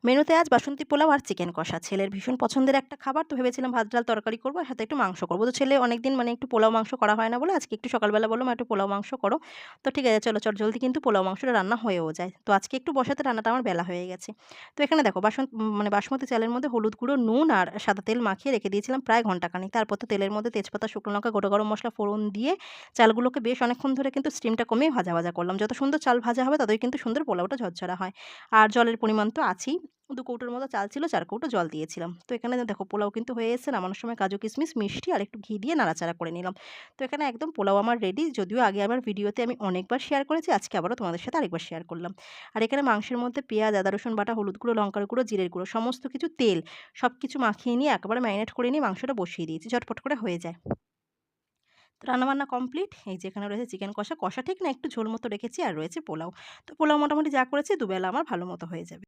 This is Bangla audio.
মেনুতে আজ বাসন্তী পোলাও আর চিকেন কষা। ছেলের ভীষণ পছন্দের একটা খাবার, তো ভেবেছিলাম ভাত ডাল তরকারি করবো আর সাথে একটু মাংস করবো। তো ছেলে অনেকদিন একটু পোলাও মাংস করা হয় না বলে আজকে একটু সকালবেলা বললাম একটু পোলাও মাংস করো। তো ঠিক আছে চলো চটজলদি কিন্তু পোলাও মাংসটা রান্না হয়েও যায়। তো আজকে একটু বসাতে রান্নাটা আমার বেলা হয়ে গেছে। তো এখানে দেখো বাসমতি চালের মধ্যে হলুদ গুঁড়ো, নুন আর সাদা তেল মাখিয়ে রেখে দিয়েছিলাম প্রায় ঘন্টাখানেক। তারপর তো তেলের মধ্যে তেজপাতা, শুকনো লঙ্কা, গোটা গরম মসলা ফোড়ন দিয়ে চালগুলোকে বেশ অনেকক্ষণ ধরে কিন্তু স্টিমটা কমিয়ে ভাজা ভাজা করলাম। যত সুন্দর চাল ভাজা হবে ততই কিন্তু সুন্দর পোলাওটা ঝরঝরা হয়। আর জলের পরিমাণ তো আছেই। ২ কৌটোর মতো চাল ছিল, ৪ কৌটো জল দিয়েছিলাম। তো এখানে দেখো পোলাও কিন্তু হয়ে এসেছে। নামানোর সময় কাজু কিশমিশ, মিষ্টি আর একটু ঘি দিয়ে নাড়াচাড়া করে নিলাম। তো এখানে একদম পোলাও আমার রেডি। যদিও আগে আমার ভিডিওতে আমি অনেকবার শেয়ার করেছি, আজকে আবারও তোমাদের সাথে আরেকবার শেয়ার করলাম। আর এখানে মাংসের মধ্যে পেঁয়াজ, আদা, রসুন বাটা, হলুদ গুঁড়ো, লঙ্কার গুঁড়ো, জিরের গুঁড়ো সমস্ত কিছু তেল সবকিছু মাখিয়ে নিয়ে একেবারে ম্যারিনেট করে নিয়ে মাংসটা বসিয়ে দিয়েছি। ঝটপট করে হয়ে যায়। তো রান্নাবান্না কমপ্লিট। এই যে এখানে রয়েছে চিকেন কষা। কষা ঠিক না, একটু ঝোল মতো রেখেছি আর রয়েছে পোলাও। তো পোলাও মোটামুটি যা করেছি দুবেলা আমার ভালো মতো হয়ে যাবে।